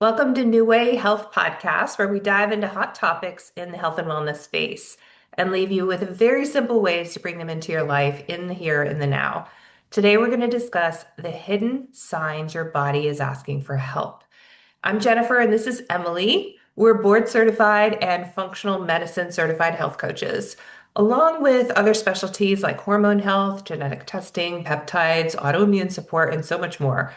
Welcome to New Way Health Podcast, where we dive into hot topics in the health and wellness space and leave you with very simple ways to bring them into your life in the here and the now. Today, we're going to discuss the hidden signs your body is asking for help. I'm Jennifer, and this is Emily. We're board certified and functional medicine certified health coaches, along with other specialties like hormone health, genetic testing, peptides, autoimmune support, and so much more.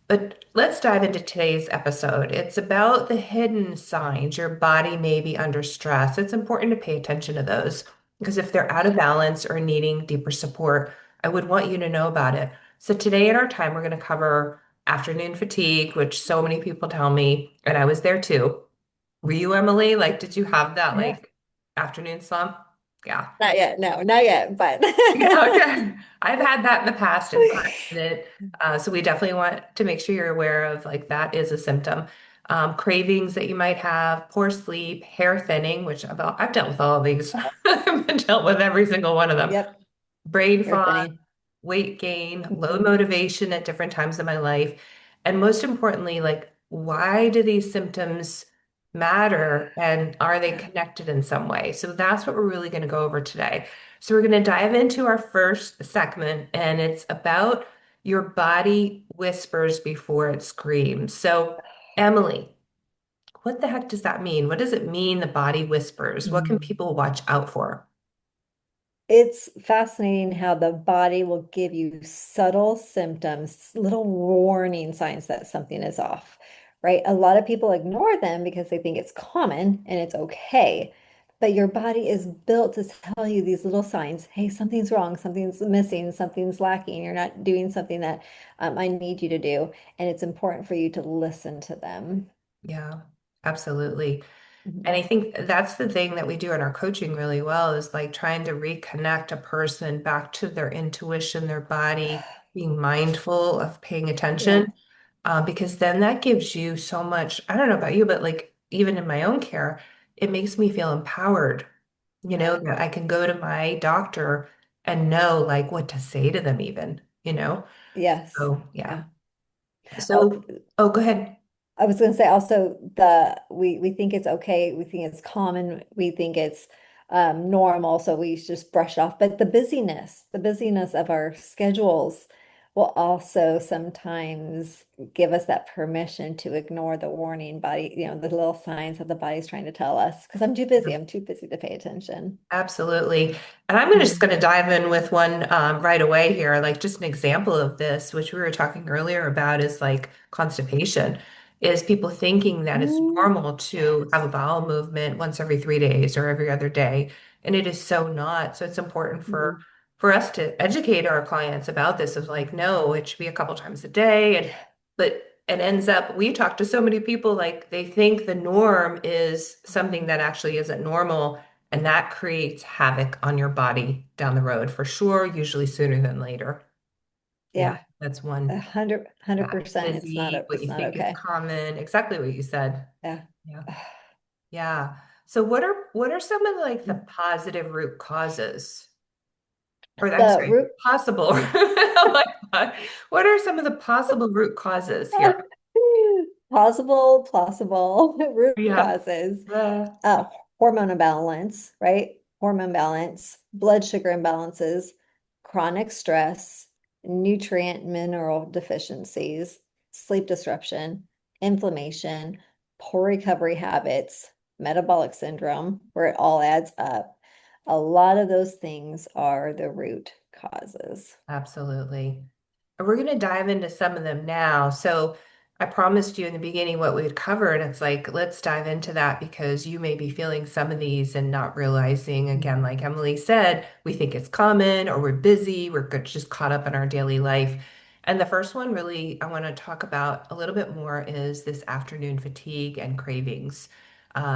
But let's dive into today's episode. It's about the hidden signs your body may be under stress. It's important to pay attention to those because if they're out of balance or needing deeper support, I would want you to know about it. So today in our time, we're going to cover afternoon fatigue, which so many people tell me, and I was there too. Were you, Emily? Like, did you have that Yeah. like afternoon slump? Yeah. Not yet. No, not yet. But Okay. I've had that in the past and corrected it. So we definitely want to make sure you're aware of like that is a symptom. Cravings that you might have, poor sleep, hair thinning, which I've dealt with all of these. I've dealt with every single one of them. yep, Brain hair fog, thinning. weight gain, low Mhm. motivation at different times in my life. And most importantly, like, why do these symptoms matter and are they connected in some way? So that's what we're really going to go over today. So we're going to dive into our first segment, and it's about your body whispers before it screams. So, Emily, what the heck does that mean? What does it mean, the body whispers? What can Mm. people watch out for? It's fascinating how the body will give you subtle symptoms, little warning signs that something is off, right? A lot of people ignore them because they think it's common and it's okay. But your body is built to tell you these little signs, hey, something's wrong, something's missing, something's lacking, you're not doing something that I need you to do. And it's important for you to listen to them. Yeah, absolutely. And Mhm. I think that's the thing that we do in our coaching really well is like trying to reconnect a person back to their intuition, their body, being mindful of paying Yeah. attention, because then that gives you so much. I don't know about you, but like even in my own care, it makes me feel empowered, that I can go to my doctor and know like what to say to them even, you know? Yes. So yeah. Yeah. Oh, So, oh, go ahead. I was going to say also we think it's okay, we think it's common, we think it's normal, so we just brush it off. But the busyness of our schedules will also sometimes give us that permission to ignore the warning body, the little signs that the body's trying to tell us. Because I'm too busy to pay attention. Absolutely. And I'm just Mhm. going to dive in with one right away here. Like just an example of this, which we were talking earlier about, is like constipation, is people thinking that it's Mm, normal to have yes. a bowel movement once every 3 days or every other day. And it is so not. So it's important Mm. for us to educate our clients about this of like, no, it should be a couple times a day. But it ends up, we talk to so many people like they think the norm is something that actually isn't normal and that creates havoc on your body down the road for sure, usually sooner than later. Yeah, Yeah, that's a one. hundred Yeah. percent. Busy, what It's you not think is okay. common, exactly what you said. Yeah. Yeah. Yeah. So what are some of like the positive root causes? Or I'm The sorry, root possible. Oh my God. What are some of the possible root causes here? plausible root Yeah. causes. Uh, Uh, Hormone imbalance, right? Hormone balance, blood sugar imbalances, chronic stress, nutrient mineral deficiencies, sleep disruption, inflammation, poor recovery habits, metabolic syndrome, where it all adds up. A lot of those things are the root causes. Absolutely. And we're going to dive into some of them now. So I promised you in the beginning what we'd cover, and it's like, let's dive into that because you may be feeling some of these and not realizing, again, like Emily said, we think it's common or we're busy, just caught up in our daily life. And the first one really I want to talk about a little bit more is this afternoon fatigue and cravings.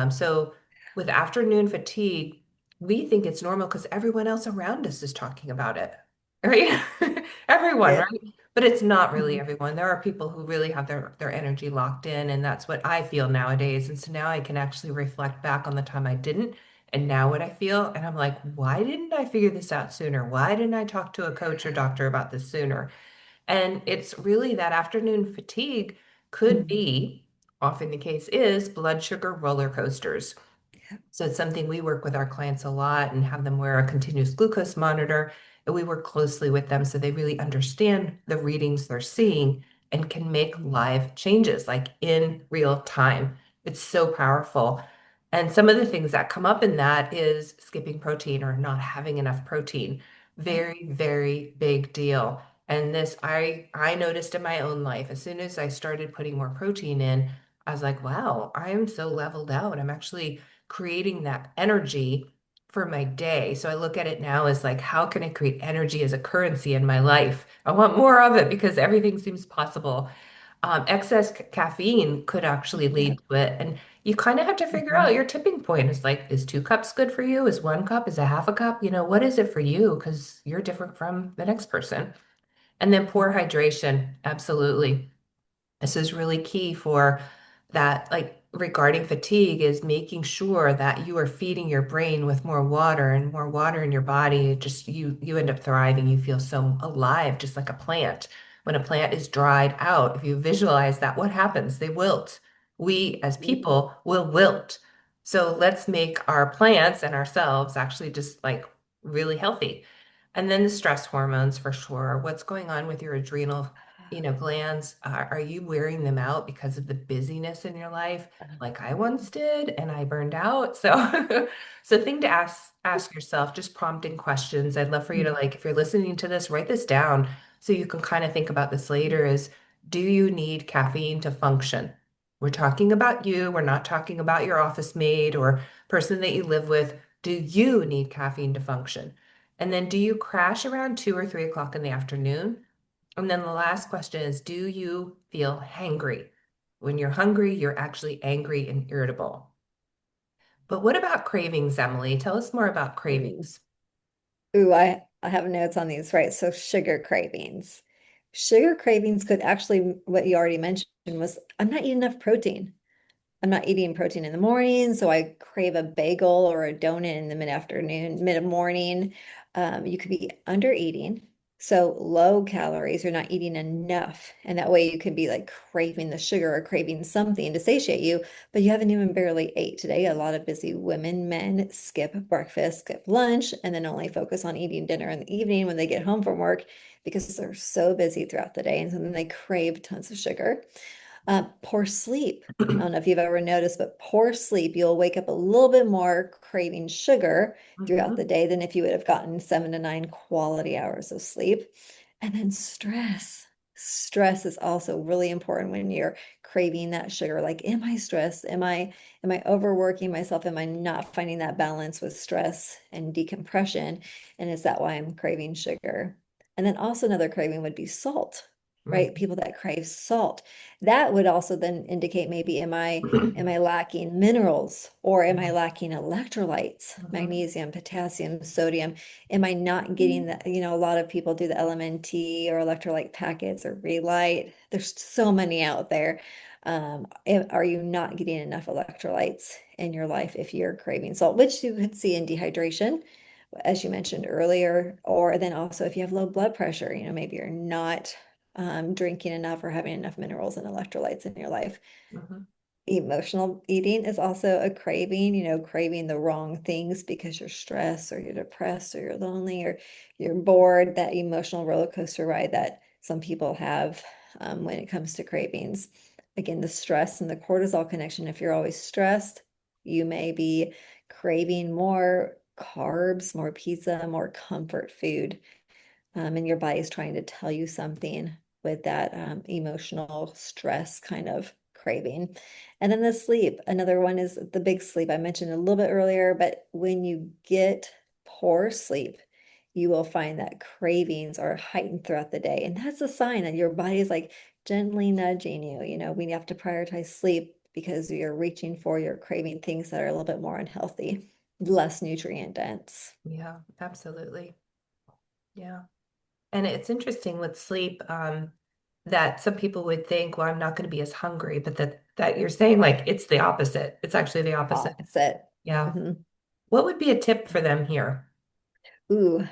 So with afternoon fatigue, we think it's normal because everyone else around us is talking about it, right? Everyone, Yeah. right? But it's not really Mhm. everyone. There are people who really have their energy locked in, and that's what I feel nowadays. And so now I can actually reflect back on the time I didn't, and now what I feel, and I'm like, why didn't I figure this out sooner? Why didn't I talk to a coach or doctor about this sooner? And it's really that afternoon fatigue could Mhm. be often the case is blood sugar roller coasters. Yeah. So it's something we work with our clients a lot and have them wear a continuous glucose monitor. And we work closely with them so they really understand the readings they're seeing and can make live changes like in real time. It's so powerful. And some of the things that come up in that is skipping protein or not having enough protein. Yeah. Very, very big deal. And this I noticed in my own life. As soon as I started putting more protein in, I was like, wow, I am so leveled out. I'm actually creating that energy for my day. So I look at it now as like, how can I create energy as a currency in my life? I want more of it because everything seems possible. Excess caffeine could actually Yeah. lead to it. And you kind of have to figure out Mhm. your tipping point. Is like, is 2 cups good for you? Is 1 cup? Is a half a cup? What is it for you? Because you're different from the next person. And then poor hydration. Absolutely. This is really key for that, like regarding fatigue, is making sure that you are feeding your brain with more water and more water in your body. Just you end up thriving. You feel so alive, just like a plant. When a plant is dried out, if you visualize that, what happens? They wilt. We as people will wilt. So let's make our plants and ourselves actually just like really healthy. And then the stress hormones for sure. What's going on with your adrenal glands, are you wearing them out because of the busyness in your life, like I once did, and I burned out? So, so thing to ask yourself, just prompting questions. I'd love for you to like, if you're listening to this, write this down so you can kind of think about this later. Is do you need caffeine to function? We're talking about you. We're not talking about your office mate or person that you live with. Do you need caffeine to function? And then do you crash around 2 or 3 o'clock in the afternoon? And then the last question is, do you feel hangry? When you're hungry, you're actually angry and irritable. But what about cravings, Emily? Tell us more about Ooh. cravings. Ooh, I have notes on these, right? So sugar cravings. Sugar cravings could actually, what you already mentioned was, I'm not eating enough protein. I'm not eating protein in the morning, so I crave a bagel or a donut in the mid-afternoon, mid-morning. You could be under eating, so low calories. You're not eating enough, and that way you could be like craving the sugar or craving something to satiate you, but you haven't even barely ate today. A lot of busy women, men skip breakfast, skip lunch, and then only focus on eating dinner in the evening when they get home from work because they're so busy throughout the day, and so then they crave tons of sugar. Poor sleep. I don't know if you've ever noticed, but poor sleep, you'll wake up a little bit more craving sugar throughout the Mhm, day than if you would have gotten 7 to 9 quality hours of sleep. And then stress. Stress is also really important when you're craving that sugar. Like, am I stressed? Am I overworking myself? Am I not finding that balance with stress and decompression? And is that why I'm craving sugar? And then also another craving would be salt, right? mhm, People that crave salt. That would also then indicate maybe am I lacking minerals or am I lacking electrolytes, mhm, magnesium, potassium, sodium? Am I not getting that? A lot of people do the LMNT or electrolyte packets or Relight. There's so many out there. Are you not getting enough electrolytes in your life if you're craving salt, which you could see in dehydration, as you mentioned earlier, or then also if you have low blood pressure, maybe you're not drinking enough or having enough minerals and electrolytes in your life. mhm, Emotional eating is also a craving, craving the wrong things because you're stressed or you're depressed or you're lonely or you're bored, that emotional roller coaster ride that some people have when it comes to cravings. Again, the stress and the cortisol connection, if you're always stressed, you may be craving more carbs, more pizza, more comfort food, and your body is trying to tell you something with that emotional stress kind of craving. And then the sleep. Another one is the big sleep I mentioned a little bit earlier, but when you get poor sleep, you will find that cravings are heightened throughout the day. And that's a sign that your body is like gently nudging you. We have to prioritize sleep because you're craving things that are a little bit more unhealthy, less nutrient dense. yeah, absolutely. Yeah. And it's interesting with sleep, that some people would think, well, I'm not going to be as hungry, but that you're saying like it's the opposite. It's actually the opposite. Opposite. Yeah. Mhm. What would be a tip for them here? Ooh,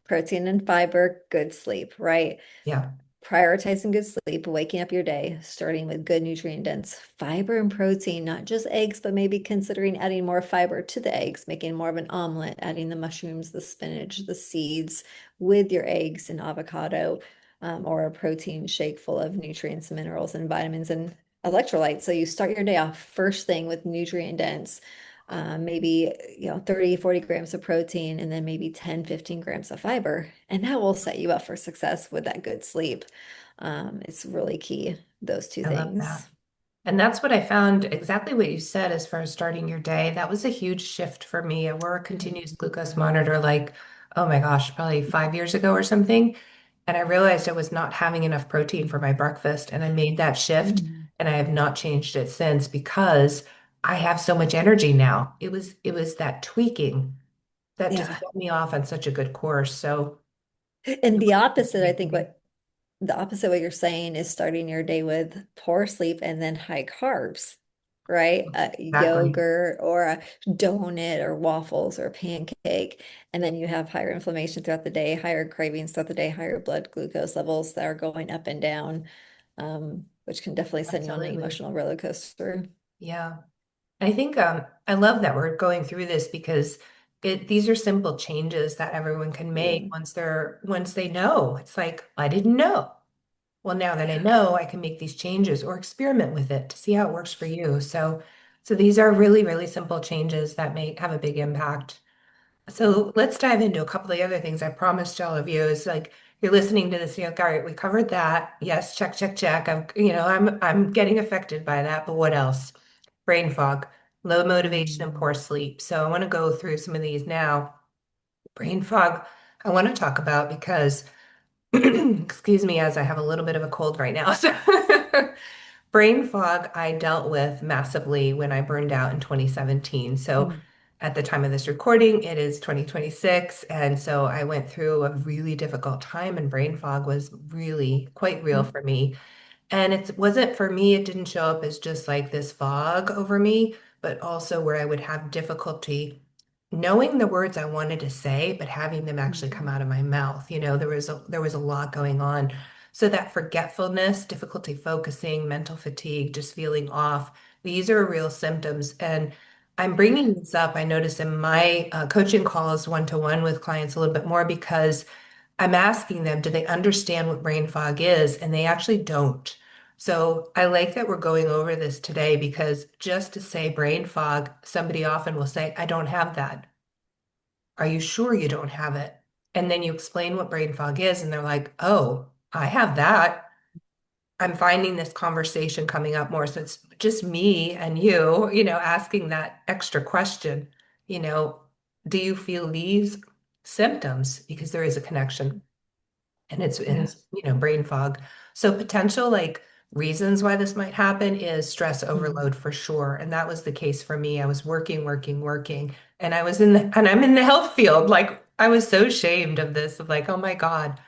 protein and fiber, good sleep, right? Yeah. prioritizing good sleep, waking up your day, starting with good nutrient dense fiber and protein, not just eggs, but maybe considering adding more fiber to the eggs, making more of an omelet, adding the mushrooms, the spinach, the seeds with your eggs and avocado, or a protein shake full of nutrients, minerals, and vitamins and electrolytes. So you start your day off first thing with nutrient dense. Maybe 30, 40 grams of protein and then maybe 10, 15 grams of fiber. And that will set you up for success with that good sleep. It's really key, those two I love that. things. And that's what I found exactly what you said as far as starting your day. That was a huge shift for me. I wore a continuous glucose monitor like, oh my gosh, probably 5 years ago or something. And I realized I was not having enough protein for my breakfast. And I made that shift Mhm. and I have not changed it since because I have so much energy now. It was that tweaking that just Yeah. set me off on such a good course. So And it the was opposite, I great for think me. the opposite what you're saying is starting your day with poor sleep and then high carbs, right? Exactly. Yogurt or a donut or waffles or a pancake. And then you have higher inflammation throughout the day, higher cravings throughout the day, higher blood glucose levels that are going up and down, which can definitely send you on an Absolutely. emotional roller coaster. Yeah. I think I love that we're going through this because these are simple changes that everyone can make Yeah. once they know. It's like, I didn't know. Well, now that I Yeah. know, I can make these changes or experiment with it to see how it works for you. So these are really, really simple changes that may have a big impact. So let's dive into a couple of the other things I promised all of you is like you're listening to this, you're like, all right, we covered that. Yes, check, check, check. I'm getting affected by that, but what else? Brain fog, low motivation, and Mm. poor sleep. So I want to go through some of these now. Brain fog, I want to talk about because, excuse me, as I have a little bit of a cold right now. So brain fog, I dealt with massively when I burned out in 2017. So Mm. at the time of this recording, it is 2026. And so I went through a really difficult time, and brain fog was really quite real Mm. for me. And it wasn't for me, it didn't show up as just like this fog over me, but also where I would have difficulty knowing the words I wanted to say, but having them actually come Mm. out of my mouth. There was a lot going on. So that forgetfulness, difficulty focusing, mental fatigue, just feeling off, these are real symptoms. And I'm Yeah. bringing this up, I notice in my coaching calls one-to-one with clients a little bit more because I'm asking them, do they understand what brain fog is? And they actually don't. So I like that we're going over this today because just to say brain fog, somebody often will say, I don't have that. Are you sure you don't have it? And then you explain what brain fog is, and they're like, oh, I have that. I'm finding this conversation coming up more. So it's just me and you, asking that extra question, you know, do you feel these symptoms? Because there is a connection and it's in, Yeah. brain fog. So potential like reasons why this might happen is stress Mm. overload for sure. And that was the case for me. I was working, working, working, and I'm in the health field. Like I was so ashamed of this, of like, oh my God,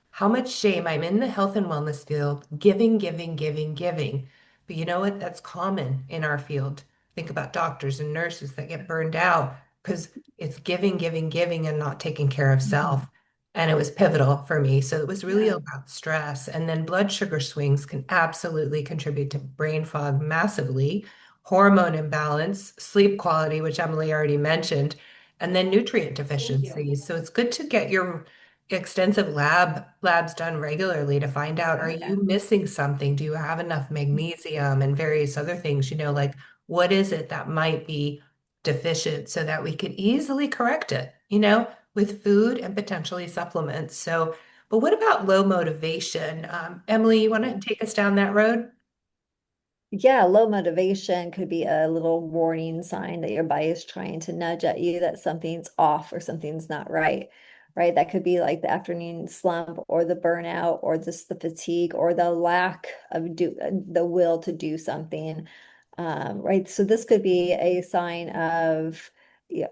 how much shame. I'm in the health and wellness field, giving, giving, giving, giving. But you know what? That's common in our field. Think about doctors and nurses that get burned out because it's giving, giving, giving, and not taking care of Mhm. self. And it was pivotal for me. So it was really Yeah. about stress. And then blood sugar swings can absolutely contribute to brain fog massively, hormone imbalance, sleep quality, which Emily already mentioned, and then nutrient Thank you. deficiencies. So it's good to get your extensive labs done regularly to find out, are Oh yeah. you missing something? Do you have enough magnesium and various other things? Like what is it that might be deficient so that we could easily correct it, with food and potentially supplements. So, but what about low motivation? Emily, you want to Yeah. take us down that road? Yeah, low motivation could be a little warning sign that your body is trying to nudge at you that something's off or something's not right, right? That could be like the afternoon slump or the burnout or just the fatigue or the lack of the will to do something, right? So this could be a sign of, yeah,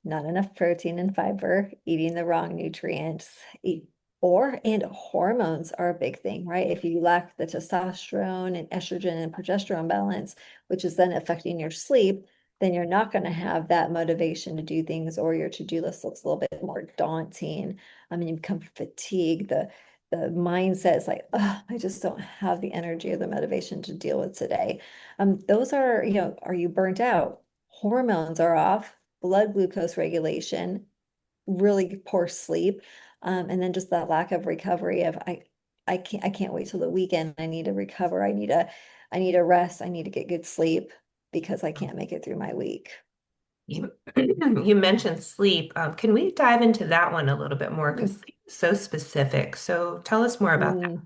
not enough protein and fiber, eating the wrong nutrients, and hormones are a big thing, right? If you lack the testosterone and estrogen and progesterone balance, which is then affecting your sleep, then you're not going to have that motivation to do things, or your to-do list looks a little bit more daunting. I mean, you become fatigued. The the mindset is like, oh, I just don't have the energy or the motivation to deal with today. Those are, are you burnt out? Hormones are off, blood glucose regulation, really poor sleep, and then just that lack of recovery of I can't wait till the weekend. I need to recover. I need a rest. I need to get good sleep because I can't make it through my week. You, you mentioned sleep. Can we dive into that one a little bit more? Because Mm. sleep is so specific. So tell us more about that. Mm.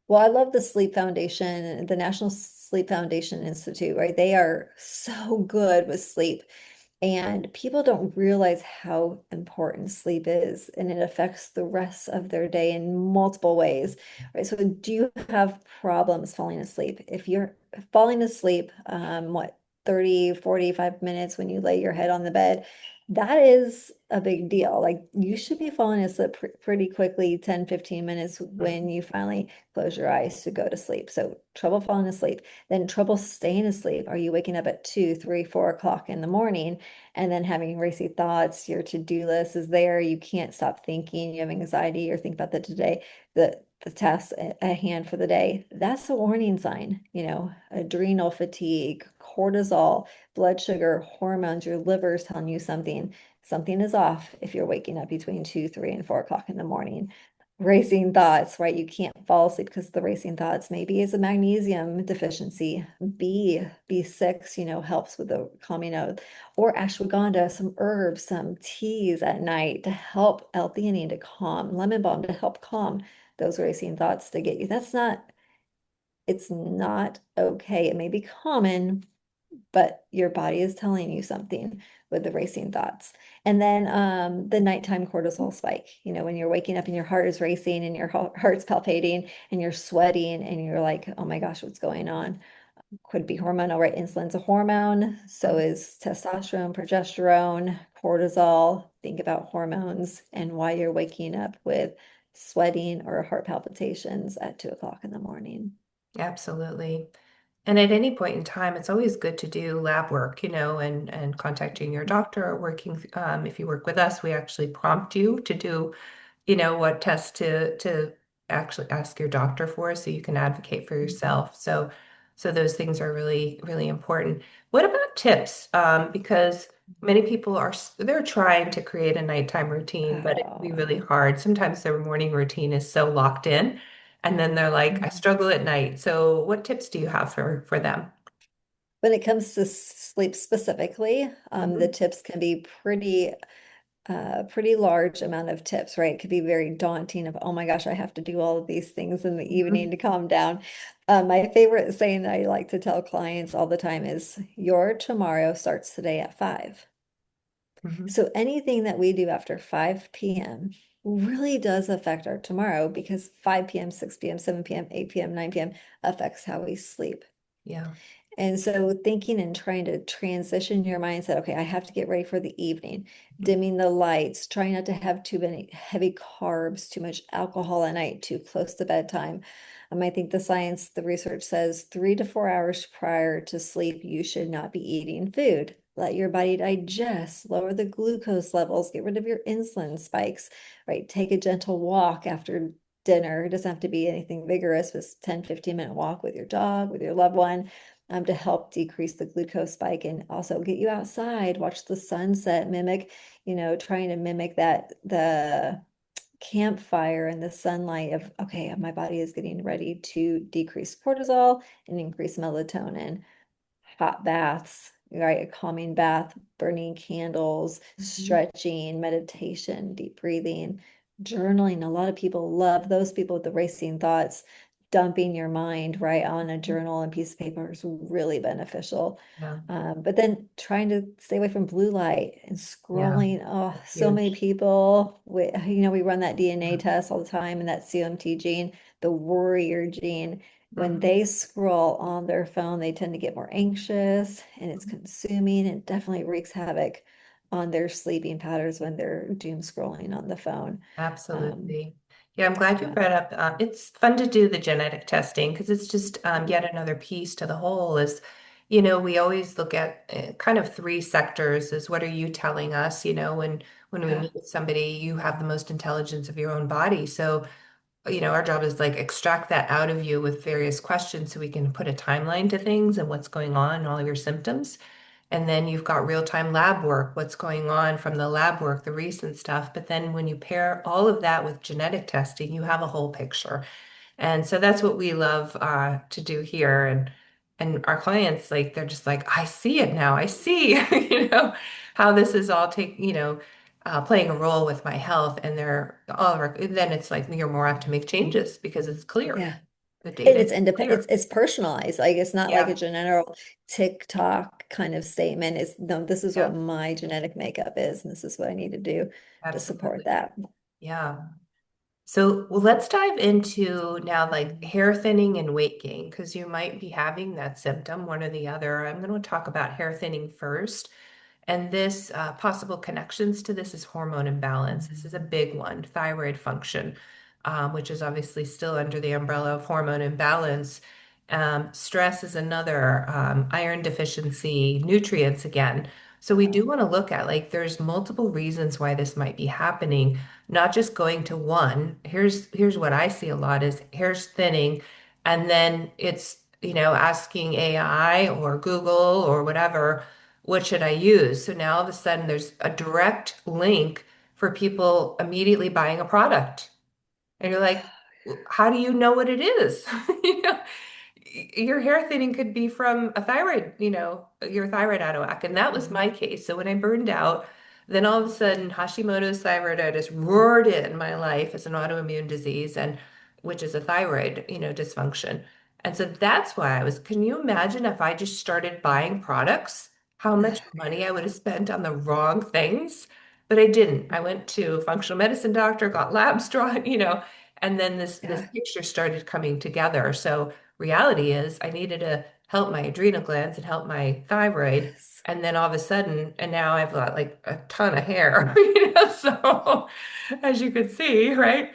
Well, I love the Sleep Foundation, the National Sleep Foundation Institute, right? They are so good with sleep. And people don't realize how important sleep is, and it affects the rest of their day in multiple ways, right? So, do you have problems falling asleep? If you're falling asleep, 30, 45 minutes when you lay your head on the bed, that is a big deal. Like, you should be falling asleep pretty quickly, 10, 15 minutes when you finally close your eyes to go to sleep. So, trouble falling asleep, then trouble staying asleep. Are you waking up at 2, 3, 4 o'clock in the morning? And then having racy thoughts, your to-do list is there. You can't stop thinking. You have anxiety or think about the today, the tasks at hand for the day. That's a warning sign, adrenal fatigue, cortisol, blood sugar, hormones, your liver is telling you something. Something is off if you're waking up between 2, 3, and 4 o'clock in the morning. Racing thoughts, right? You can't fall asleep because the racing thoughts maybe is a magnesium deficiency. B6, helps with the calming out, or ashwagandha, some herbs, some teas at night to help L-theanine to calm, lemon balm to help calm those racing thoughts to get you. It's not okay. It may be common, but your body is telling you something with the racing thoughts. And then the nighttime cortisol spike, when you're waking up and your heart is racing and your heart's palpating and you're sweating and you're like, oh my gosh, what's going on? Could be hormonal, right? Insulin's a hormone, so Mhm. is testosterone, progesterone, cortisol. Think about hormones and why you're waking up with sweating or heart palpitations at 2 o'clock in the morning. Absolutely. And at any point in time, it's always good to do lab work, and contacting your doctor or working, if you work with us, we actually prompt you to do what tests to actually ask your doctor for so you can advocate for yourself. So those things are really, really important. What about tips? Because many people they're trying to create a nighttime routine, but it can be Oh. really hard. Sometimes their morning routine is so locked in, and then they're like, I Mhm. struggle at night. So what tips do you have for them? When it comes to sleep specifically, the Mhm. tips can be pretty large amount of tips, right? It could be very daunting of, oh my gosh, I have to do all of these things in the evening Mhm. to calm down. My favorite saying that I like to tell clients all the time is, your tomorrow starts today at 5. Mhm. So anything that we do after 5 p.m. really does affect our tomorrow because 5 p.m., 6 p.m., 7 p.m., 8 p.m., 9 p.m. affects how we sleep. Yeah. And so thinking and trying to transition your mindset, okay, I have to get ready for the evening, dimming the lights, trying not to have too many heavy carbs, too much alcohol at night, too close to bedtime. I think the research says 3 to 4 hours prior to sleep, you should not be eating food. Let your body digest, lower the glucose levels, get rid of your insulin spikes, right? Take a gentle walk after dinner. It doesn't have to be anything vigorous, but 10, 15-minute walk with your dog, with your loved one, to help decrease the glucose spike and also get you outside, watch the sunset, trying to mimic that, the campfire and the sunlight of, okay, my body is getting ready to decrease cortisol and increase melatonin. Hot baths, right? A calming bath, burning candles, Mhm. stretching, meditation, deep breathing, journaling. A lot of people love those people with the racing thoughts. Dumping your mind right on a journal and piece of paper is really beneficial. Yeah. But then trying to stay away from blue light and Yeah. scrolling. Oh, That's so many huge. people, we run that DNA Yeah. test all the time and that COMT gene, the worrier gene. When Mhm. they scroll on their phone, they tend to get more anxious and it's consuming. It definitely wreaks havoc on their sleeping patterns when they're doom scrolling on the phone. Um, Absolutely. Yeah, I'm glad you yeah, brought up. It's fun to do the genetic testing because it's just yet another piece to the whole. We always look at kind of three sectors. Is what are you telling us? When we yeah, meet with somebody, you have the most intelligence of your own body. So our job is like extract that out of you with various questions so we can put a timeline to things and what's going on and all of your symptoms. And then you've got real-time lab work, what's going on from the lab work, the recent stuff. But then when you pair all of that with genetic testing, you have a whole picture. And so that's what we love to do here. And our clients, like, they're just like, I see it now. I see, how this is all playing a role with my health. And then it's like you're more apt to make changes because it's clear. Yeah. The And data is it's independent, clear. it's personalized. Like it's not like a Yeah, general TikTok kind of statement. It's no, this is yeah, what my genetic makeup is, and this is what I need to do to support absolutely. that. Yeah. So, well, let's dive into now like hair thinning and weight gain because you might be having that symptom, one or the other. I'm going to talk about hair thinning first. And this possible connections to this is hormone imbalance. This is a big one, thyroid function, which is obviously still under the umbrella of hormone imbalance. Stress is another, iron deficiency, nutrients again. So we do want to look at like there's multiple reasons why this might be happening, not just going to one. Here's what I see a lot is hair's thinning, and then it's, asking AI or Google or whatever, what should I use? So now all of a sudden there's a direct link for people immediately buying a product. And you're like, how do you know what it is? You know, your hair thinning could be from a thyroid, your thyroid out of whack. And that was my case. So when I burned out, then all of a sudden Hashimoto's thyroiditis roared in my life as an autoimmune disease, and which is a thyroid, dysfunction. And so that's why can you imagine if I just started buying products, how much money I would have spent on the wrong things? But I didn't. I went to a functional medicine doctor, got labs drawn, and then this Yeah. picture started coming together. So reality is I needed to help my adrenal glands and help my thyroid. Yes. And then all of a sudden, and now I've got like a ton of hair, so as you could see, right?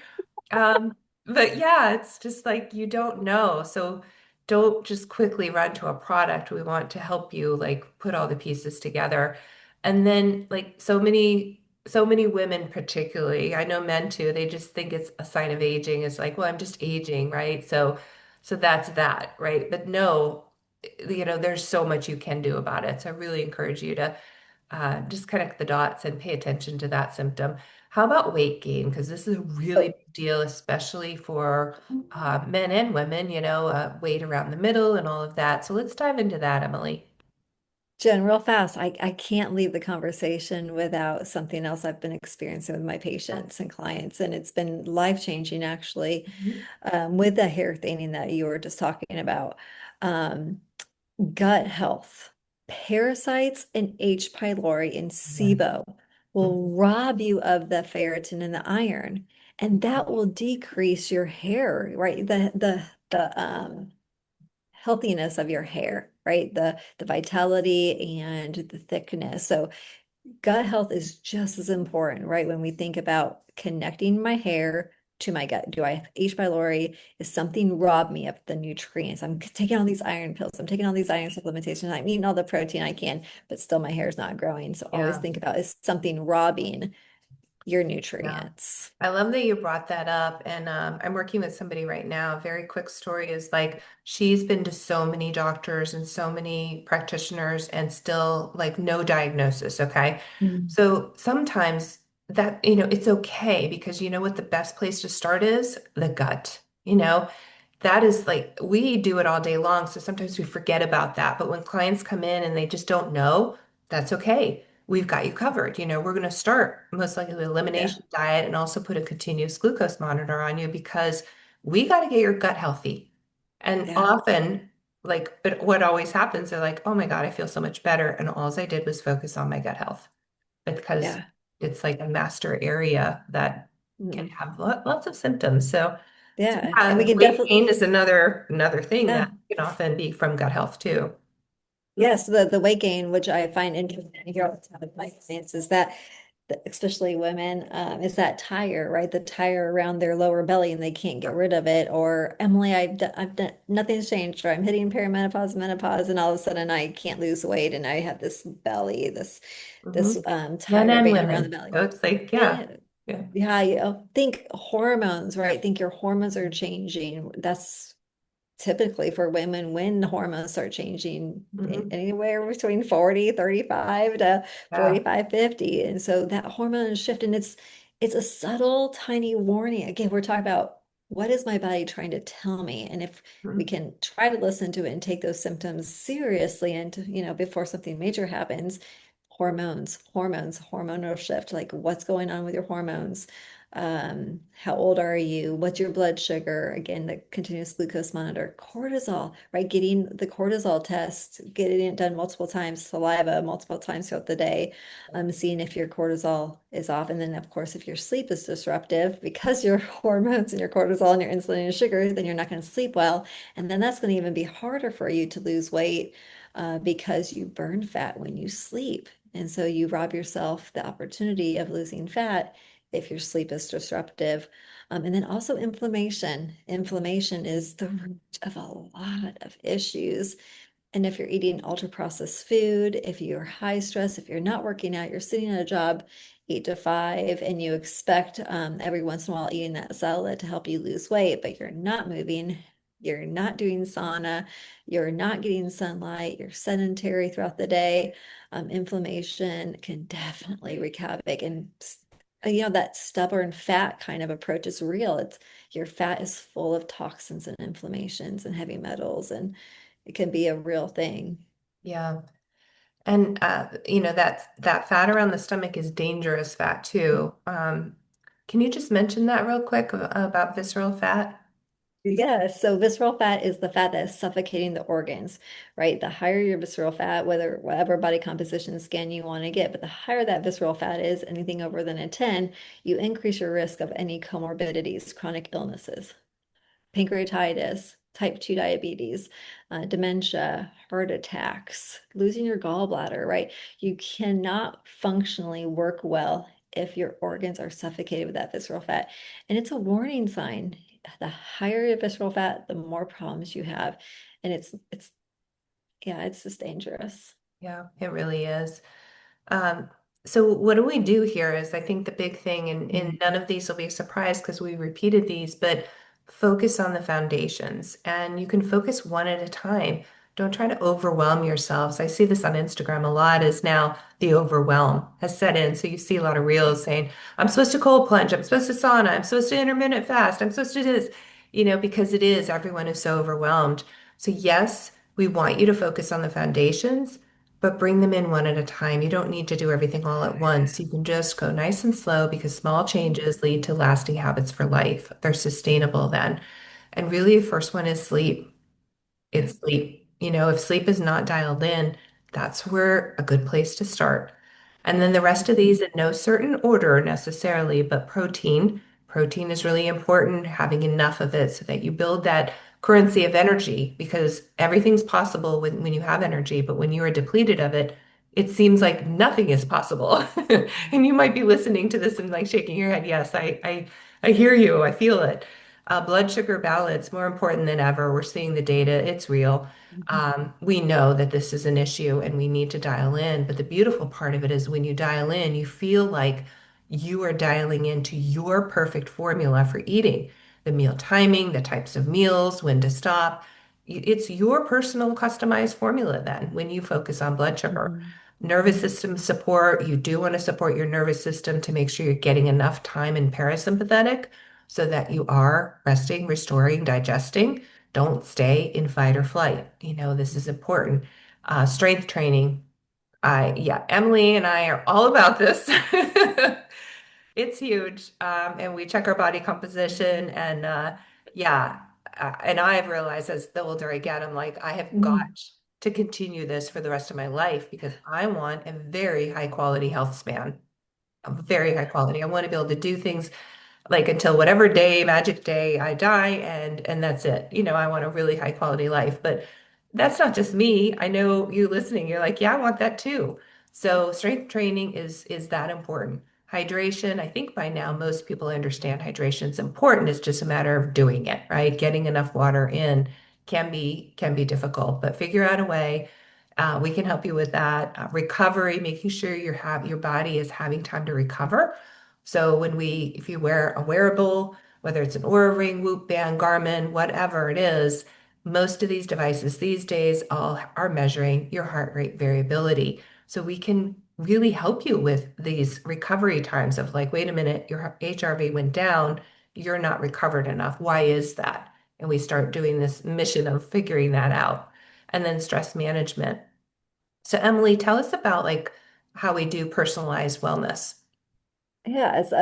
Um, but yeah, it's just like you don't know. So don't just quickly run to a product. We want to help you like put all the pieces together. And then like so many women particularly, I know men too, they just think it's a sign of aging. It's like, well, I'm just aging, right? So that's that, right? But no, there's so much you can do about it. So I really encourage you to just connect the dots and pay attention to that symptom. How about weight gain? Because this is a really Oh, big deal, especially for men and women, weight around the middle and all of that. So let's dive into that, Emily. Jen, real fast, I can't leave the conversation without something else I've been experiencing with my patients and clients, and it's been life-changing actually, Mhm. with the hair thinning that you were just talking about. Um, Gut health, parasites and H. pylori and Yeah. SIBO will Mhm. rob you of the ferritin and the iron, and that will decrease your hair, right? The healthiness of your hair, right? The vitality and the thickness. So gut health is just as important, right? When we think about connecting my hair to my gut. Do I have H. pylori? Is something robbed me of the nutrients? I'm taking all these iron pills. I'm taking all these iron supplementations. I'm eating all the protein I can, but still my hair is not growing. So always Yeah. think about, is something robbing your Yeah. nutrients? I love that you brought that up. And I'm working with somebody right now. A very quick story is like she's been to so many doctors and so many practitioners and still like no diagnosis. Okay. Mm. So sometimes that, it's okay because you know what the best place to start is? The gut. That is like we do it all day long. So sometimes we forget about that. But when clients come in and they just don't know, that's okay. We've got you covered. We're going to start most likely with Yeah, elimination diet and also put a continuous glucose monitor on you because we got to get your gut healthy. And yeah, often, like, but what always happens, they're like, oh my God, I feel so much better. And all I did was focus on my gut health because yeah, it's like a master area that can mm, have lots of symptoms. So yeah. And we yeah, can weight definitely, gain is another thing yeah. that can often be from gut health too. Yes, the weight gain, which I find interesting to hear all the time with my clients, is that, especially women, is that tire, right? The tire around their lower belly, and they can't get rid of it. Or Emily, I've done nothing's changed, or I'm hitting perimenopause, menopause, and all of a sudden I can't lose weight, and I have this belly, this Hmm. Men tire and band around the women. belly. So it's like, yeah, Yeah, Yeah. Yeah, think hormones, right? Think your hormones are changing. That's typically for women when hormones start changing Hmm. anywhere between 40, 35 to Yeah. 45, 50. And so that hormone shift, and it's a subtle, tiny warning. Again, we're talking about what is my body trying to tell me? And if we Mhm. can try to listen to it and take those symptoms seriously and before something major happens, hormones, hormonal shift, like what's going on with your hormones? How old are you? What's your blood sugar? Again, the continuous glucose monitor, cortisol, right? Getting the cortisol test, getting it done multiple times, saliva multiple times throughout the day, seeing if your cortisol is off. And then, of course, if your sleep is disruptive because your hormones and your cortisol and your insulin and your sugar, then you're not going to sleep well. And then that's going to even be harder for you to lose weight because you burn fat when you sleep. And so you rob yourself the opportunity of losing fat if your sleep is disruptive. And then also inflammation. Inflammation is the root of a lot of issues. And if you're eating ultra processed food, if you're high stress, if you're not working out, you're sitting at a job 8 to 5, and you expect every once in a while eating that salad to help you lose weight, but you're not moving, you're not doing sauna, you're not getting sunlight, you're sedentary throughout the day, inflammation can definitely wreak havoc. And that stubborn fat kind of approach is real. It's your fat is full of toxins and inflammations and heavy metals, and it can be a real thing. Yeah. And that fat around the stomach is dangerous fat too. Can you just mention that real quick about visceral fat? Yeah, so visceral fat is the fat that is suffocating the organs, right? The higher your visceral fat, whatever body composition scan you want to get, but the higher that visceral fat is, anything over than a 10, you increase your risk of any comorbidities, chronic illnesses, pancreatitis, type 2 diabetes, dementia, heart attacks, losing your gallbladder, right? You cannot functionally work well if your organs are suffocated with that visceral fat. And it's a warning sign. The higher your visceral fat, the more problems you have. And yeah, it's just dangerous. Yeah, it really is. Um, so what do we do here is I think the big thing, and Mhm. none of these will be a surprise because we repeated these, but focus on the foundations and you can focus one at a time. Don't try to overwhelm yourselves. I see this on Instagram a lot is now the overwhelm has set in. So you see a lot of reels saying, I'm supposed to cold plunge, I'm supposed to sauna, I'm supposed to intermittent fast, I'm supposed to do this, because it is, everyone is so overwhelmed. So yes, we want you to focus on the foundations but bring them in one at a time. You don't need to do everything all at once. You can just go nice and slow because small changes lead to lasting habits for life. They're sustainable then. And really, the first one is sleep. It's sleep. If sleep is not dialed in, that's where a good place to start. And then the rest of these in no certain order necessarily, but protein. Protein is really important, having enough of it so that you build that currency of energy because everything's possible when you have energy, but when you are depleted of it, it seems like nothing is possible. And you might be listening to this and like shaking your head. Yes, I hear you. I feel it. Blood sugar balance, more important than ever. We're seeing the data, it's real. Mhm. We know that this is an issue and we need to dial in. But the beautiful part of it is when you dial in, you feel like you are dialing into your perfect formula for eating, the meal timing, the types of meals, when to stop. It's your personal customized formula then when you focus on blood sugar. Mhm. Nervous system support, you do want to support your nervous system to make sure you're getting enough time in parasympathetic so that you are resting, restoring, digesting. Don't stay in fight or flight. This is important. Strength training. Yeah, Emily and I are all about this. It's huge. And we check our body composition and yeah. And I've realized as the older I get, I'm like, I have got Mhm. to continue this for the rest of my life because I want a very high quality health span. A very high quality. I want to be able to do things like until whatever day, magic day I die and that's it. I want a really high quality life, but that's not just me. I know you listening, you're like, yeah, I want that too. So strength training is that important. Hydration, I think by now most people understand hydration is important. It's just a matter of doing it, right? Getting enough water in can be difficult, but figure out a way. We can help you with that. Recovery, making sure your body is having time to recover So if you wear a wearable, whether it's an Oura Ring, Whoop Band, Garmin, whatever it is, most of these devices these days all are measuring your heart rate variability. So we can really help you with these recovery times of like, wait a minute, your HRV went down, you're not recovered enough. Why is that? And we start doing this mission of figuring that out. And then stress management. So Emily, tell us about like how we do personalized wellness. Yeah, as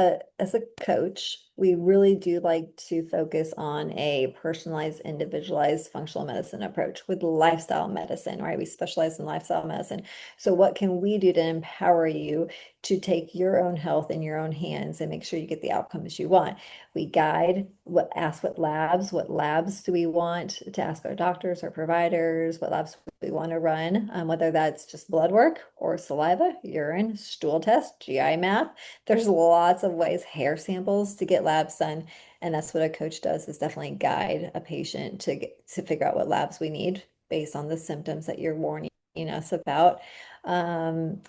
a coach, we really do like to focus on a personalized, individualized functional medicine approach with lifestyle medicine, right? We specialize in lifestyle medicine. So what can we do to empower you to take your own health in your own hands and make sure you get the outcomes you want? We guide ask what labs do we want to ask our doctors or providers, what labs we want to run, whether that's just blood work or saliva, urine, stool test, GI math. There's lots of ways, hair samples to get labs done. And that's what a coach does is definitely guide a patient to figure out what labs we need based on the symptoms that you're warning us about. Um,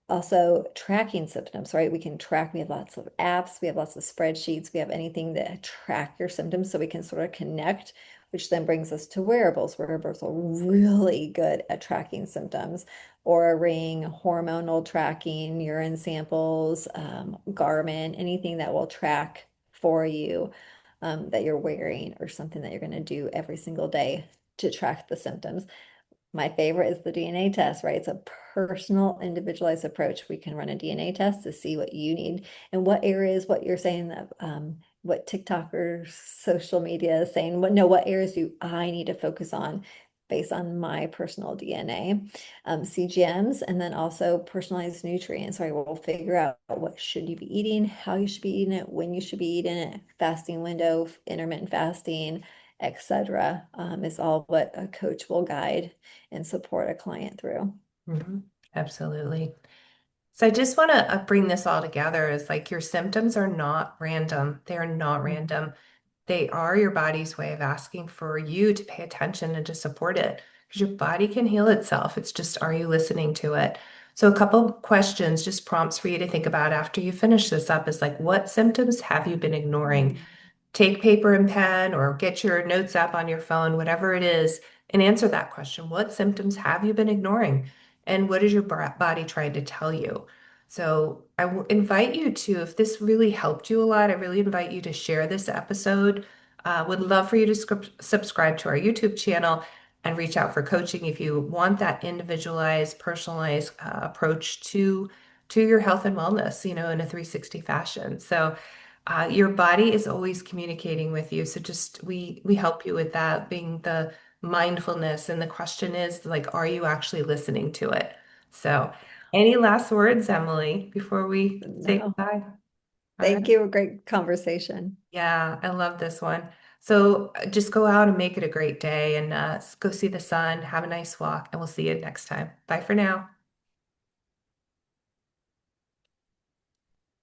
Also tracking symptoms, right? We can track, we have lots of apps, we have lots of spreadsheets, we have anything that track your symptoms so we can sort of connect, which then brings us to wearables. Wearables are really good at tracking symptoms. Or a ring, hormonal tracking, urine samples, Garmin, anything that will track for you that you're wearing or something that you're going to do every single day to track the symptoms. My favorite is the DNA test, right? It's a personal, individualized approach. We can run a DNA test to see what you need and what areas, what you're saying that, what TikTok or social media is saying, what areas do I need to focus on based on my personal DNA, CGMs, and then also personalized nutrients, right? We'll figure out what should you be eating, how you should be eating it, when you should be eating it, fasting window, intermittent fasting, etc. Is all what a coach will guide and support a client through. Mhm. Absolutely. So I just want to bring this all together as like your symptoms are not random. They are not Mhm. random. They are your body's way of asking for you to pay attention and to support it because your body can heal itself. It's just, are you listening to it? So a couple questions, just prompts for you to think about after you finish this up is like, what symptoms have you been ignoring? Take paper and pen or get your notes app on your phone, whatever it is, and answer that question. What symptoms have you been ignoring? And what is your body trying to tell you? So invite you to, if this really helped you a lot, I really invite you to share this episode. Would love for you to subscribe to our YouTube channel and reach out for coaching if you want that individualized, personalized approach to your health and wellness, in a 360 fashion. So your body is always communicating with you. So just we help you with that, being the mindfulness. And the question is like, are you actually listening to it? So any last words, Emily, before we say No, goodbye? All right. thank you. A great conversation. Yeah, I love this one. So just go out and make it a great day and go see the sun, have a nice walk, and we'll see you next time. Bye for now.